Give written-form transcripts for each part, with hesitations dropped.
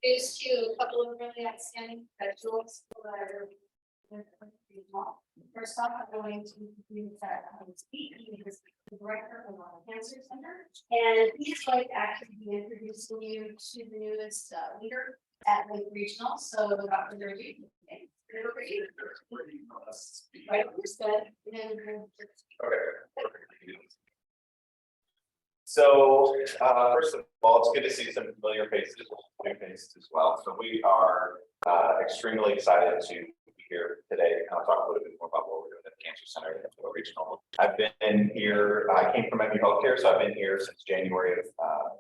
introduce to you a couple of really outstanding professionals that are. First off, I'm going to introduce Pete. He is the director of our cancer center, and he's going to actually be introducing you to the newest leader at Lake Regional. So, Dr. Derby. Right, so, first of all, it's good to see some familiar faces, new faces as well. So we are extremely excited to be here today. I'll talk a little bit more about what we're doing at the Cancer Center at the Regional. I've been here, I came from MU Healthcare, so I've been here since January of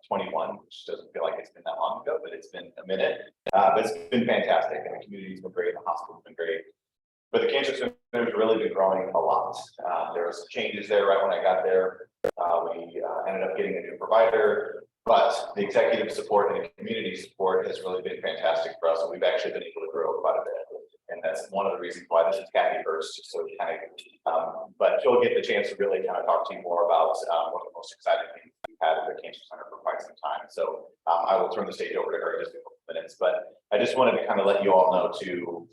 21, which doesn't feel like it's been that long ago, but it's been a minute. But it's been fantastic, and the community's been great, the hospital's been great. But the Cancer Center has really been growing a lot. There were some changes there right when I got there. We ended up getting a new provider, but the executive support and the community support has really been fantastic for us. And we've actually been able to grow quite a bit. And that's one of the reasons why this is Kathy first, just so kind of, but she'll get the chance to really kind of talk to you more about one of the most exciting things we've had at the Cancer Center for quite some time. So I will turn the stage over to her in just a couple of minutes, but I just wanted to kind of let you all know too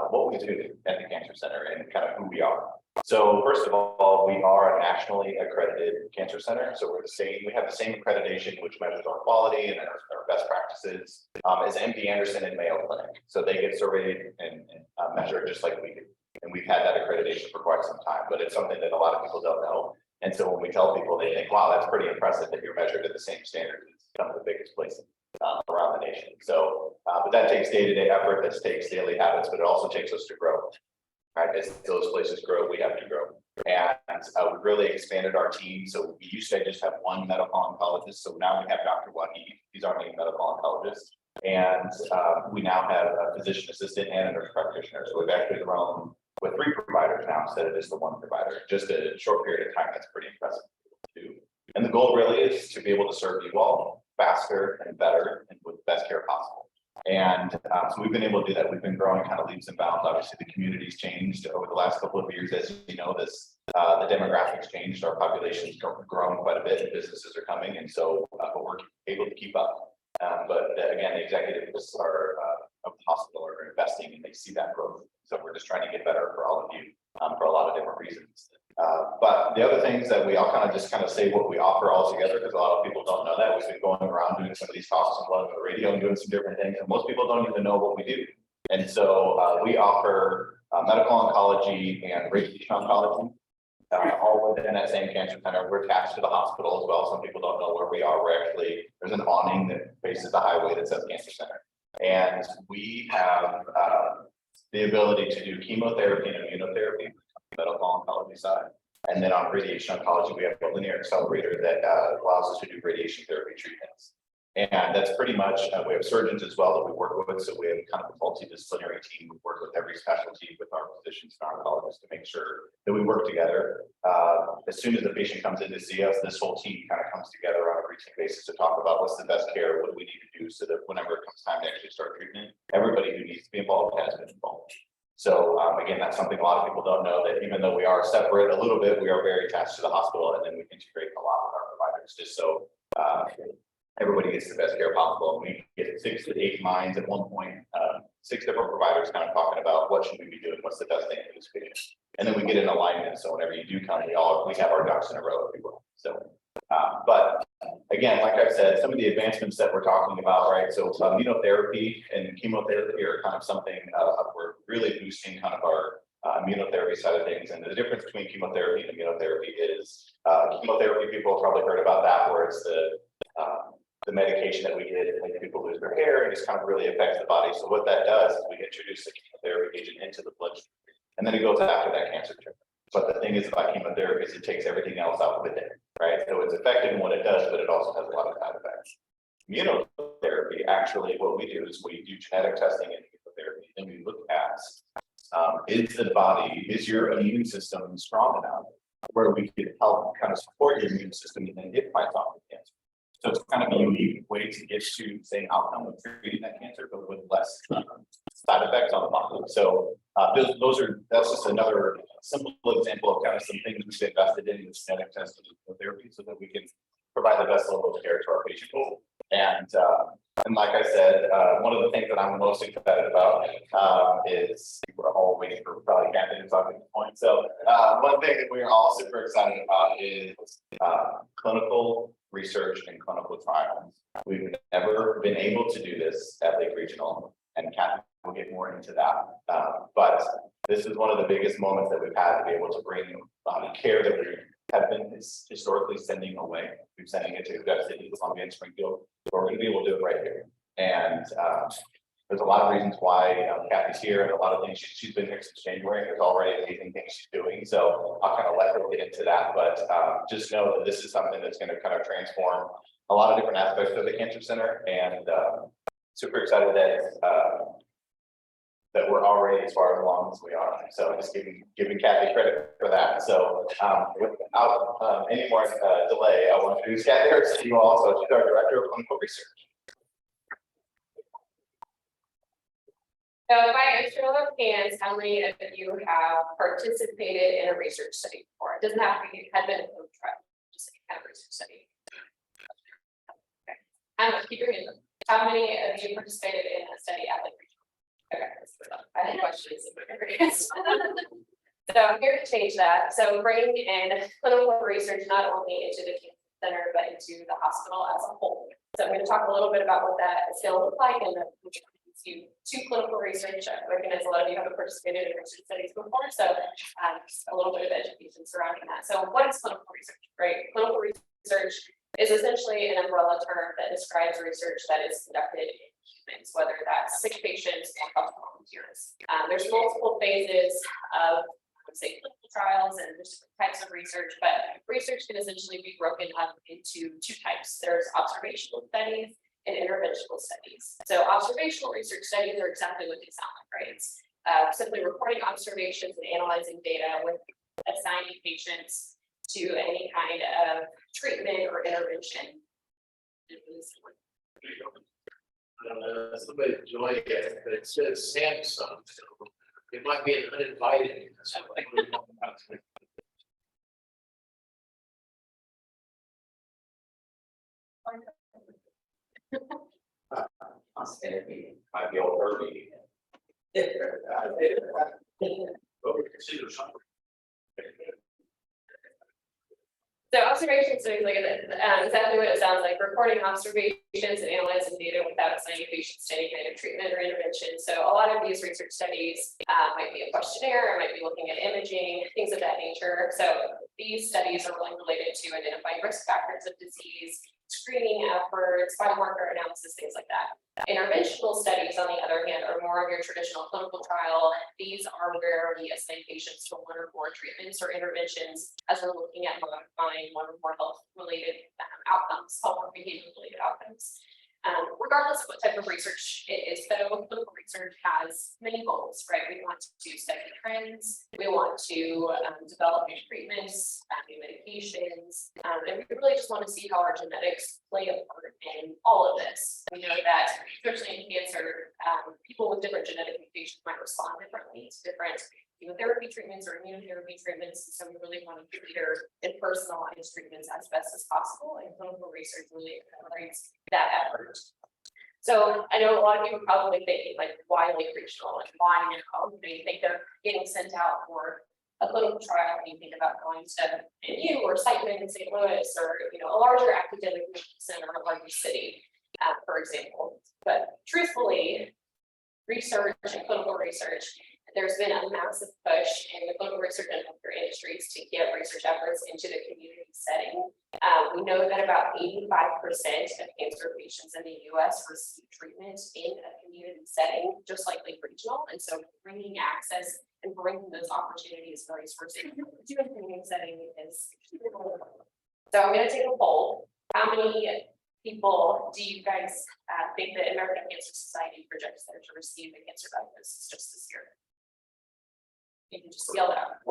what we do at the Cancer Center and kind of who we are. So first of all, we are a nationally accredited cancer center. So we're the same, we have the same accreditation, which measures our quality and our best practices as MD Anderson and Mayo Clinic. So they get surveyed and measured just like we do. And we've had that accreditation for quite some time, but it's something that a lot of people don't know. And so when we tell people, they think, wow, that's pretty impressive that you're measured at the same standard as some of the biggest places around the nation. So, but that takes day-to-day effort, that takes daily habits, but it also takes us to grow. Right, as those places grow, we have to grow. And we really expanded our team. So we used to just have one medical oncologist. So now we have Dr. Wahid, he's our main medical oncologist. And we now have a physician assistant and a nurse practitioner. So we've actually grown with 3 providers now instead of just the 1 provider. Just a short period of time, that's pretty impressive to do. And the goal really is to be able to serve you all faster and better and with the best care possible. And so we've been able to do that. We've been growing kind of leaps and bounds. Obviously, the community's changed over the last couple of years. As you know, the demographics changed. Our population's grown quite a bit, and businesses are coming, and so but we're able to keep up. But again, the executives are of the hospital are investing, and they see that growth. So we're just trying to get better for all of you for a lot of different reasons. But the other things that we all kind of say what we offer all together, because a lot of people don't know that. We've been going around doing some of these talks on the radio and doing some different things, and most people don't even know what we do. And so we offer medical oncology and radiation oncology, all within that same cancer center. We're attached to the hospital as well. Some people don't know where we are. We're actually, there's an awning that faces the highway that says Cancer Center. And we have the ability to do chemotherapy and immunotherapy, medical oncology side. And then on radiation oncology, we have a linear accelerator that allows us to do radiation therapy treatments. And that's pretty much, we have surgeons as well that we work with. So we have kind of a multidisciplinary team. We work with every specialty with our physicians and oncologists to make sure that we work together. As soon as the patient comes in to see us, this whole team kind of comes together on a routine basis to talk about what's the best care, what do we need to do so that whenever it comes time to actually start treatment, everybody who needs to be involved has been involved. So again, that's something a lot of people don't know, that even though we are separate a little bit, we are very attached to the hospital, and then we integrate a lot with our providers just so everybody gets the best care possible. And we get 6 to 8 minds at one point, 6 different providers kind of talking about what should we be doing, what's the best thing for this patient. And then we get in alignment. So whenever you do come, we have our ducks in a row, if you will. So, but again, like I said, some of the advancements that we're talking about, right? So immunotherapy and chemotherapy are kind of something we're really boosting kind of our immunotherapy side of things. And the difference between chemotherapy and immunotherapy is chemotherapy, people have probably heard about that, where it's the medication that we get to make people lose their hair and just kind of really affects the body. So what that does is we introduce the chemotherapy agent into the bloodstream, and then it goes after that cancer treatment. But the thing is about chemotherapy is it takes everything else out with it, right? So it's effective in what it does, but it also has a lot of side effects. Immunotherapy, actually, what we do is we do genetic testing in chemotherapy, and we look at is your immune system strong enough where we can help kind of support your immune system and then it fights off the cancer. So it's kind of a unique way to get to the same outcome of treating that cancer, but with less side effects on the body. So that's just another simple example of kind of some things we've invested in genetic testing and therapy so that we can provide the best level of care to our patients. And And like I said, one of the things that I'm most excited about is we're all waiting for probably Captain to talk at this point. So one thing that we're all super excited about is clinical research and clinical trials. We've never been able to do this at Lake Regional, and Captain will get more into that. But this is one of the biggest moments that we've had to be able to bring care that we have been historically sending away. We're sending it to Dutch City, Columbia, and Springfield. We're going to be able to do it right here. And there's a lot of reasons why Kathy's here, and a lot of things she's been here since January. There's already amazing things she's doing. So I'll kind of let her get into that. But just know that this is something that's going to kind of transform a lot of different aspects of the cancer center, and super excited that we're already as far along as we are. So just giving Kathy credit for that. So without any more delay, I want to introduce Kathy Harrison to you all. So she's our Director of Clinical Research. So by a show of hands, how many of you have participated in a research study before? It doesn't have to be had been a clinical trial, just any kind of research study. Okay. Keep your hand up. How many of you participated in a study at Lake Regional? Okay, I have questions. So I'm here to change that. So bringing in clinical research not only into the cancer center, but into the hospital as a whole. So I'm going to talk a little bit about what that is going to look like, and to clinical research. I recognize a lot of you haven't participated in research studies before, so just a little bit of education surrounding that. So what is clinical research, right? Clinical research is essentially an umbrella term that describes research that is conducted in humans, whether that's sick patients or healthy volunteers. There's multiple phases of, say, clinical trials, and there's different types of research, but research can essentially be broken up into two types. There's observational studies and interventional studies. So observational research studies are exactly what they sound like, right? It's simply reporting observations and analyzing data with assigning patients to any kind of treatment or intervention. Somebody joined it, but it says Samsung, so it might be an uninvited. Might be old Herbie. So observation studies, like exactly what it sounds like, recording observations and analyzing data without assigning patients to any kind of treatment or intervention. So a lot of these research studies might be a questionnaire, or might be looking at imaging, things of that nature. So these studies are really related to identifying risk factors of disease, screening efforts, biomarker analysis, things like that. Interventional studies, on the other hand, are more of your traditional clinical trial. These are where we assign patients to one or more treatments or interventions as we're looking at modifying one or more health-related outcomes, health or behavior-related outcomes. Regardless of what type of research it is, federal clinical research has many goals, right? We want to study trends, we want to develop new treatments, new medications, and we really just want to see how our genetics play a part in all of this. We know that, especially in cancer, people with different genetic mutations might respond differently to different chemotherapy treatments or immunotherapy treatments. So we really want to cater and personalize treatments as best as possible, and clinical research really accelerates that effort. So I know a lot of you are probably thinking, like, why Lake Regional, and why you think they're getting sent out for a clinical trial, and you think about going to NU or Siteman in St. Louis, or a larger academic center or a larger city, for example. But truthfully, research and clinical research, there's been a massive push in the clinical research and healthcare industries to get research efforts into the community setting. We know that about 85% of cancer patients in the U.S. receive treatment in a community setting, just like Lake Regional. And so bringing access and bringing those opportunities for research to a community setting is. So I'm going to take a poll. How many people do you guys think the American Cancer Society projects there to receive a cancer diagnosis just this year? You can just yell it out.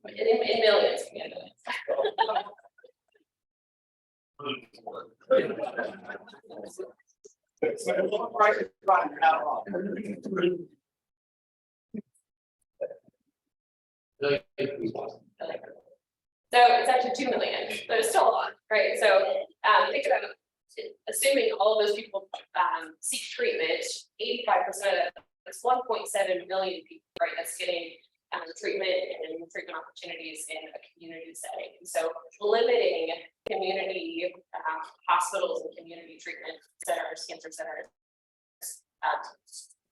In millions. So it's actually 2 million, but it's still a lot, right? So think about assuming all of those people seek treatment, 85% of that, that's 1.7 million people, right? That's getting treatment and treatment opportunities in a community setting. And so limiting community hospitals and community treatment centers, cancer centers,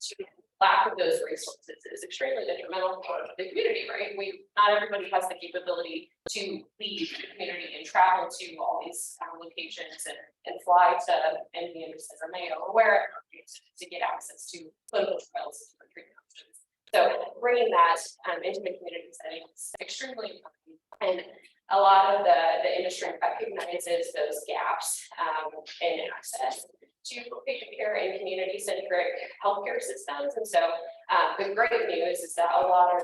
to lack of those resources is extremely detrimental to the community, right? Not everybody has the capability to leave the community and travel to all these locations and fly to Indiana or Mayo or wherever to get access to clinical trials and treatment options. So bringing that into the community setting is extremely important. And a lot of the industry recognizes those gaps in access to patient care and community-centric healthcare systems. And so the great news is that a lot of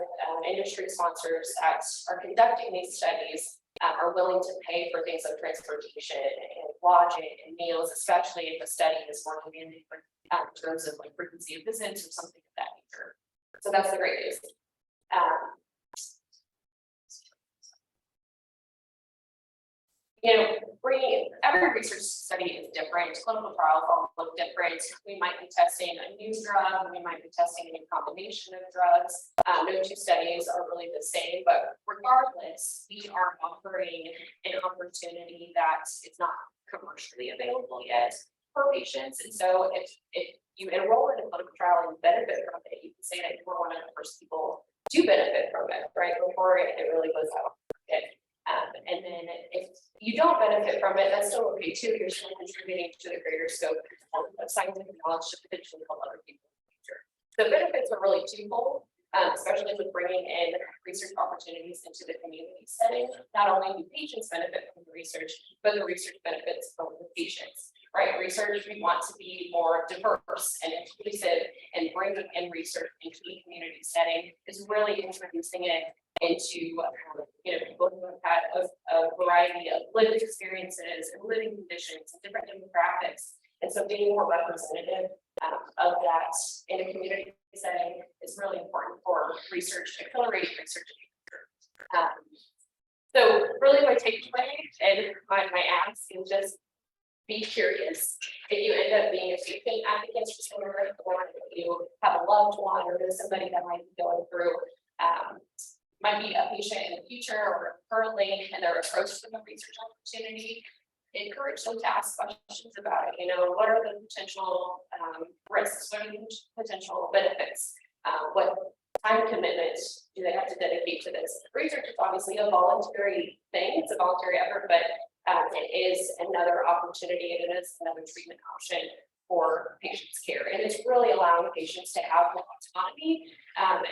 industry sponsors that are conducting these studies are willing to pay for things like transportation and lodging and meals, especially if the study is more demanding in terms of like frequency of visits or something of that nature. So that's the great news. Bringing every research study is different. Clinical trials all look different. We might be testing a new drug, we might be testing a new combination of drugs. No two studies are really the same, but regardless, we are offering an opportunity that is not commercially available yet for patients. And so if you enroll in a clinical trial and benefit from it, you can say that you were one of the first people to benefit from it, right? Before it really goes out. And then if you don't benefit from it, that's still okay too. You're still contributing to the greater scope of scientific knowledge to potentially help other people in the future. The benefits are really twofold, especially with bringing in research opportunities into the community setting. Not only do patients benefit from the research, but the research benefits from the patients. Right, research, we want to be more diverse and inclusive, and bringing in research into the community setting is really introducing it into people who have had a variety of lived experiences and living conditions and different demographics. And so being more representative of that in a community setting is really important for research, accelerating research. So really my takeaway and my ask is just be curious. If you end up being a patient at the cancer center, or if you have a loved one or there's somebody that might be going through, might be a patient in the future or currently, and they're approached with a research opportunity, encourage them to ask questions about it. What are the potential risks? What are the potential benefits? What time commitment do they have to dedicate to this? Research is obviously a voluntary thing. It's a voluntary effort, but it is another opportunity and it is another treatment option for patients' care. And it's really allowing patients to have more autonomy and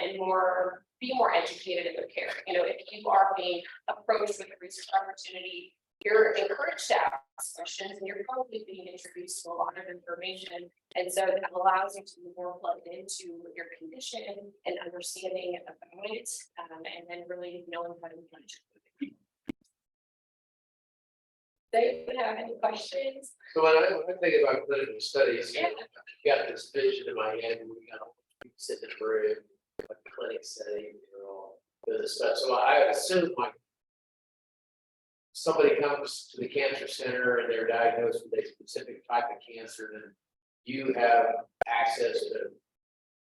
be more educated in their care. If you are being approached with a research opportunity, you're encouraged to ask questions and you're probably being introduced to a lot of information. And so that allows you to be more plugged into your condition and understanding about it, and then really knowing how to manage it. Do you have any questions? So when I think about clinical studies, Yeah. I've got this vision in my head, we got sitting in a room, a clinic setting, all this stuff. So I assume like somebody comes to the cancer center and they're diagnosed with a specific type of cancer, and you have access to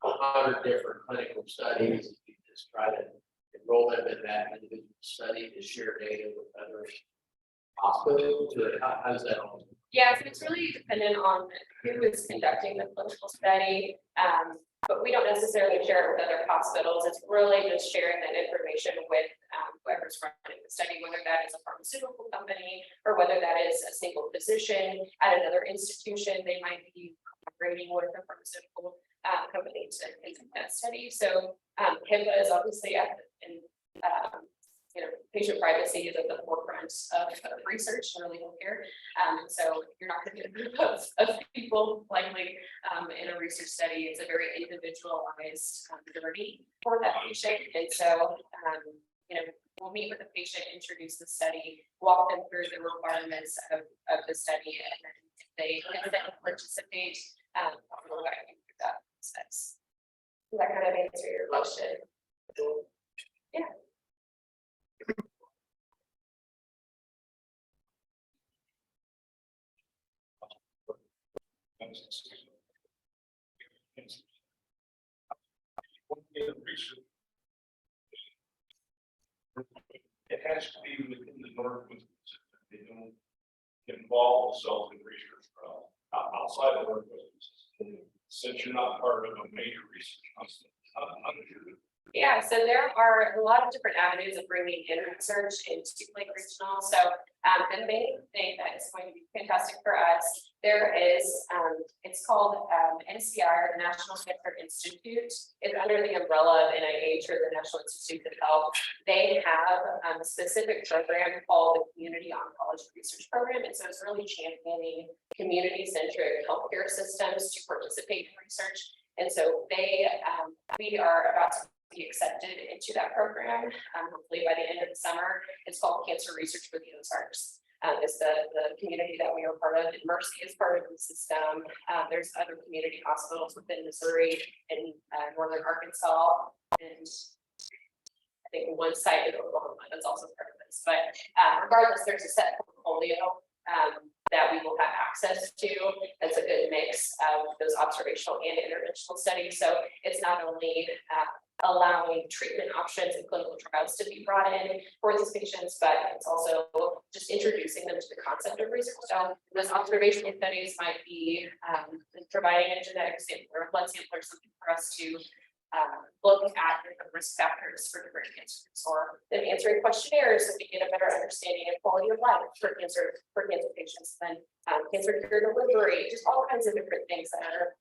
100 different clinical studies. You just try to enroll them in that individual study to share data with others. Hospitals, how does that all? Yeah, so it's really dependent on who is conducting the clinical study, but we don't necessarily share it with other hospitals. It's really just sharing that information with whoever's running the study, whether that is a pharmaceutical company or whether that is a single physician at another institution. They might be collaborating with a pharmaceutical company to conduct that study. So HIPAA is obviously patient privacy is at the forefront of research and legal care. So you're not going to get a group of people likely in a research study. It's a very individualized journey for that patient. And so, we'll meet with the patient, introduce the study, walk them through the requirements of the study, and then if they participate, we'll guide you through that process. Does that kind of answer your question? Yeah. It has to be within the Northwest. They don't involve themselves in research outside of Northwest. Since you're not part of a major research hospital, I'm sure. Yeah, so there are a lot of different avenues of bringing in research into Lake Regional. So the main thing that is going to be fantastic for us, there is, it's called NCR, the National Cancer Institute. It's under the umbrella of NIH, or the National Institute of Health. They have a specific program called the Community Oncology Research Program. And so it's really championing community-centric healthcare systems to participate in research. And so we are about to be accepted into that program, hopefully by the end of the summer. It's called Cancer Research for the Ozarks. It's the community that we are part of, and Mercy is part of the system. There's other community hospitals within Missouri and northern Arkansas, and I think one site in Oklahoma that's also part of this. But regardless, there's a set portfolio that we will have access to. That's a good mix of those observational and interventional studies. So it's not only allowing treatment options and clinical trials to be brought in for these patients, but it's also just introducing them to the concept of research. So those observational studies might be providing a genetic sample or a blood sample or something for us to look at different risk factors for different cancers, or then answering questionnaires so we get a better understanding of quality of life for cancer patients, then cancer care delivery, just all kinds of different things that are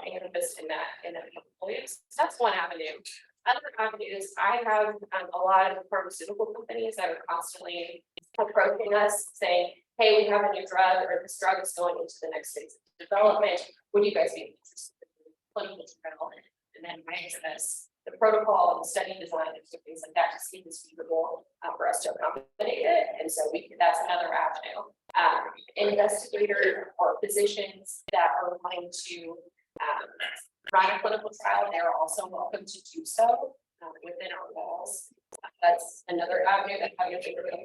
encompassed in that portfolio. So that's one avenue. Other avenues, I have a lot of pharmaceutical companies that are constantly approaching us saying, hey, we have a new drug, or this drug is going into the next phase of development. Would you guys be interested in clinical trial? And then my answer is the protocol and study design and things like that to see if it's feasible for us to accommodate it. And so that's another avenue. Investigator or physicians that are wanting to run a clinical trial, they're also welcome to do so within our walls. That's another avenue that how you think about.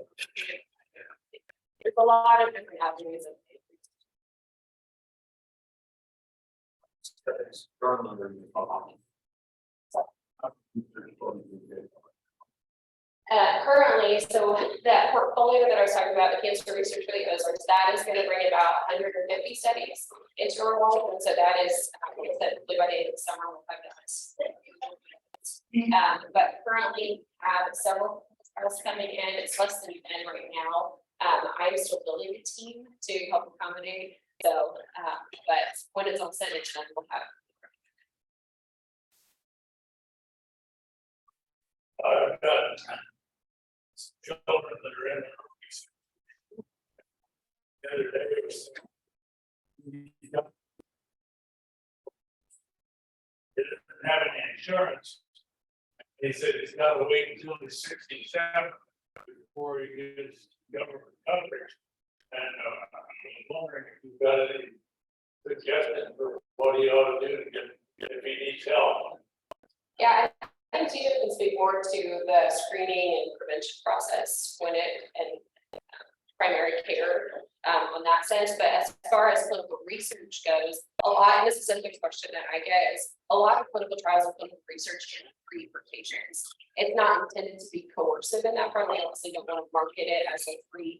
There's a lot of different avenues of currently, so that portfolio that I was talking about, the cancer research for the Ozarks, that is going to bring about 150 studies into our role. And so that is, like I said, by the end of the summer, we'll have done this. But currently have several trials coming in. It's less than 10 right now. I'm still building a team to help accommodate. So, but when it's all said and done, we'll have. I've got children that are in the other day was didn't have any insurance. He said he's got to wait until he's 67 before he gets government coverage. And I'm wondering if you've got any suggestions for what he ought to do to get if he needs help. Yeah, I think you can speak more to the screening and prevention process when and primary care on that sense. But as far as clinical research goes, a lot, and this is a big question that I get, is a lot of clinical trials and clinical research can free for patients. It's not intended to be coercive in that front. We obviously don't want to market it as a free,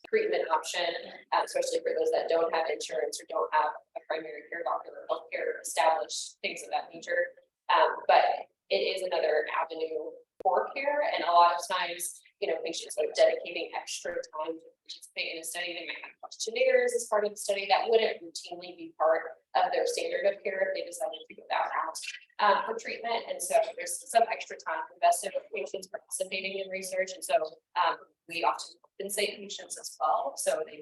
treatment option, especially for those that don't have insurance or don't have a primary care doctor or healthcare established, things of that nature. But it is another avenue for care, and a lot of times, patients are dedicating extra time to participate in a study. They might have questionnaires as part of the study that wouldn't routinely be part of their standard of care if they decided to go that route for treatment. And so there's some extra time invested with patients participating in research, and so we often compensate patients as well, so they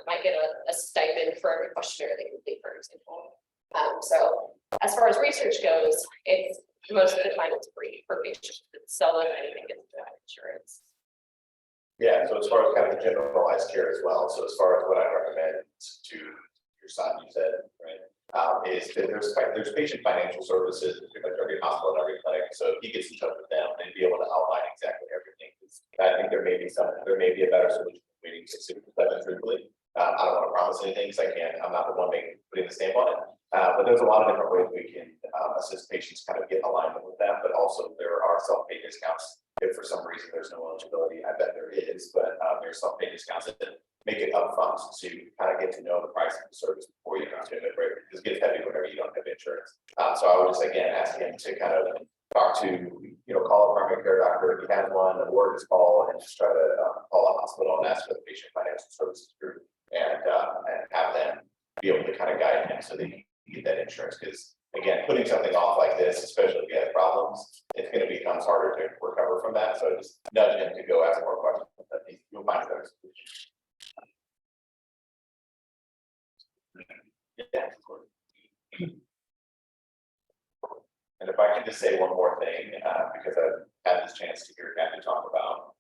might get a stipend for every questionnaire they complete, for example. So as far as research goes, it's most of the time it's free for patients. It's seldom anything gets insurance. Yeah, so as far as kind of the generalized care as well, so as far as what I recommend to your son, you said, right, is that there's patient financial services like every hospital and every clinic. So if he gets in touch with them, they'd be able to outline exactly everything. I think there may be a better solution waiting 6 to 7 truthfully. I don't want to promise anything because I'm not the one putting get a stamp on it. But there's a lot of different ways we can assist patients kind of get alignment with that, but also there are self-pay discounts. If for some reason there's no eligibility, I bet there is, but there's self-pay discounts that make it upfront so you kind of get to know the price of the service before you consume it, right? Because it gets heavy whenever you don't have insurance. So I would just again ask him to kind of talk to, call a primary care doctor if he has one, or just call and just try to call a hospital and ask for the patient financial services group and have them be able to kind of guide him so that he can get that insurance. Because again, putting something off like this, especially if you have problems, it's going to become harder to recover from that. So just nudge him to go ask more questions. You'll find a better solution. Yeah. And if I can just say one more thing, because I've had this chance to hear Kathy talk about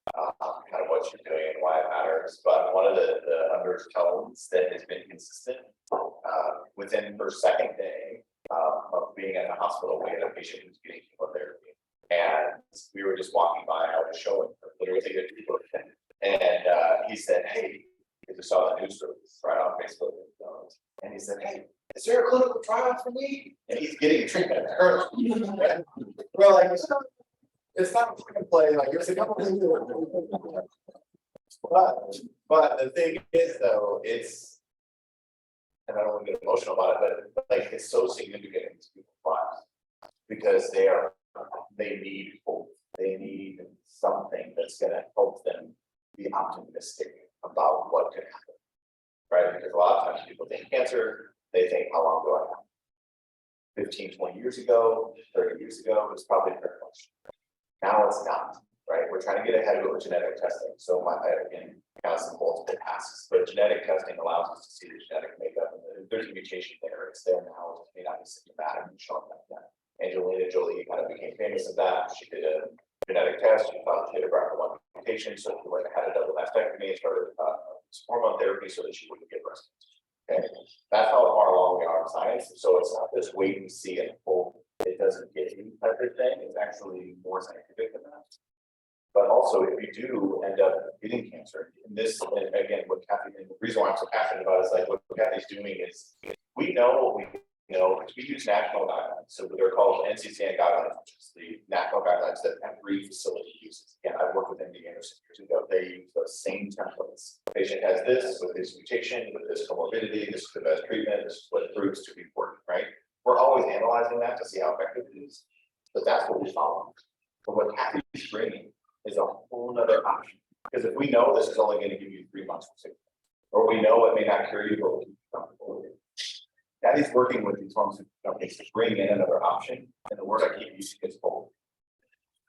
kind of what she's doing and why it matters. But one of the undertones that has been consistent within her second day of being at the hospital, we had a patient who's getting chemotherapy, and we were just walking by. I was showing her literally people, and he said, "Hey," because we saw the news stories right on Facebook, and he said, "Hey, is there a clinical trial for me?" And he's getting treatment. Well, like it's not a plug and play. Like there's a couple things. But the thing is, though, it's, and I don't want to get emotional about it, but like it's so significant in these people's lives because they need hope. They need something that's going to help them be optimistic about what could happen, right? Because a lot of times people think cancer, they think, how long do I have? 15, 20 years ago, 30 years ago, it's probably very much. Now it's not, right? We're trying to get ahead of it with genetic testing. So again, kind of some multiple tasks, but genetic testing allows us to see the genetic makeup. And there's a mutation there, it's there now, it may not be symptomatic and showing like that. Angelina Jolie kind of became famous of that. She did a genetic test, she found she had a BRCA1 mutation, so she went and had a double mastectomy and started hormone therapy so that she wouldn't get breast cancer. Okay, that's how far along we are in science. So it's not just wait and see and hope it doesn't get you everything. It's actually more scientific than that. But also, if you do end up getting cancer, and this, and again, what Kathy, and the reason why I'm so passionate about it is like what Kathy's doing is we know what we know, because we use national guidelines. So they're called NCCN guidelines, which is the national guidelines that every facility uses. Again, I've worked with MD Anderson years ago. They use the same templates. The patient has this with this mutation, with this comorbidity, this is the best treatment, this is what it proves to be important, right? We're always analyzing that to see how effective it is, but that's what we follow. But what Kathy's bringing is a whole other option. Because if we know this is only going to give you 3 months of sickness, or we know it may not cure you, but we'll keep you comfortable with it. Kathy's working with these pharmaceutical companies to bring in another option, and the word I keep using is hope.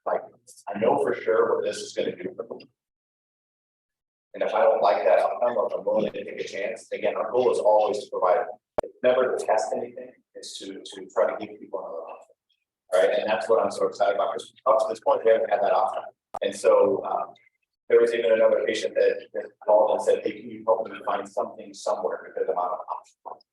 Like, I know for sure what this is going to do for me. And if I don't like that outcome, or if I'm willing to take a chance, again, our goal is always to provide, never to test anything, it's to try to give people another option. Right, and that's what I'm so excited about, because up to this point, we haven't had that option. And so there was even another patient that called and said, "Hey, can you help me find something somewhere because I'm out of options?"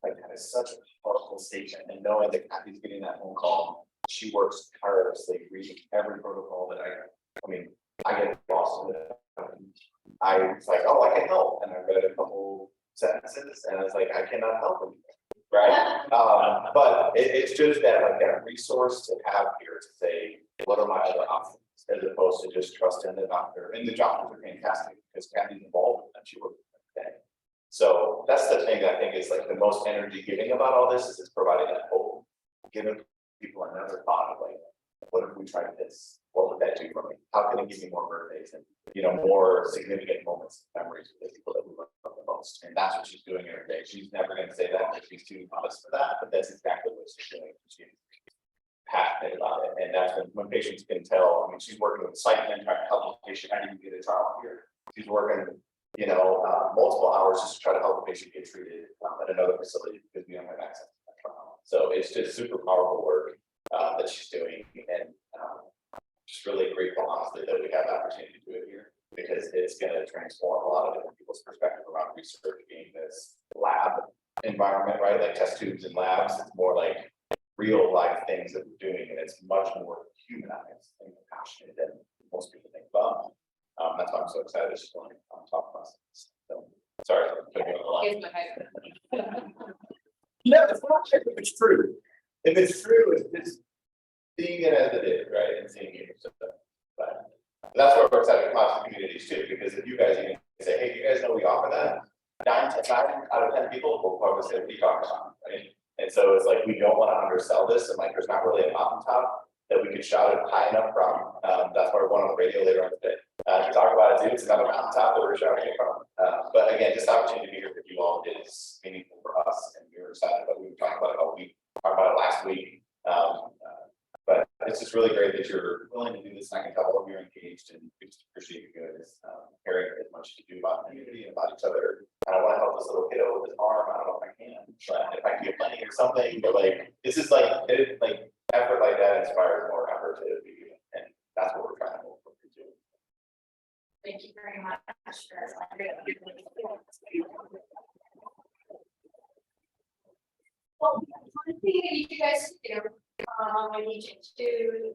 Like that is such a powerful statement, and knowing that Kathy's getting that phone call, she works tirelessly, reading every protocol that I mean, I get lost in it. I was like, "Oh, I can help," and I read a couple sentences, and I was like, "I cannot help them." Right, but it's just that like that resource to have here to say, what are my other options, as opposed to just trusting the doctor. And the doctors are fantastic because Kathy's involved with them. She works with them today. So that's the thing that I think is like the most energy giving about all this is it's providing that hope, giving people another thought of like, what if we tried this? What would that do for me? How can it give me more birthdays and more significant moments, memories with the people that we love the most? And that's what she's doing every day. She's never going to say that because she's too modest for that, but that's exactly what she's doing. She's passionate about it, and that's when patients can tell. I mean, she's working with site and trying to help the patient. I didn't get a trial here. She's working, multiple hours just to try to help the patient get treated at another facility because we don't have access to that trial. So it's just super powerful work that she's doing, and just really grateful, honestly, that we have the opportunity to do it here because it's going to transform a lot of different people's perspective around research being this lab environment, right? Like test tubes and labs. It's more like real life things that we're doing, and it's much more humanized and compassionate than most people think about. That's why I'm so excited to talk about this. So sorry for putting you on the line. No, it's not check if it's true. If it's true, it's just seeing it as it is, right, and seeing it. So, but that's why we're excited to come out to communities too, because if you guys even say, hey, you guys know we offer that, 9 out of 10 people will probably say, we talk about, right? And so it's like, we don't want to undersell this, and like, there's not really a mountaintop that we could shout it high enough from. That's why we're going on the radio later on today. To talk about it too, it's another mountaintop that we're shouting it from. But again, just the opportunity to be here with you all is meaningful for us, and we were excited, but we were talking about it all week, talked about it last week. But it's just really great that you're willing to do this, and I can tell all of you are engaged, and we just appreciate you guys caring as much as you do about the community and about each other. I don't want to help this little kiddo with his arm, I don't know if I can, but if I can get money or something, but like, this is like, effort like that inspires more effort to be, and that's what we're trying to do. Thank you very much. Well, one thing that you guys do, I need you to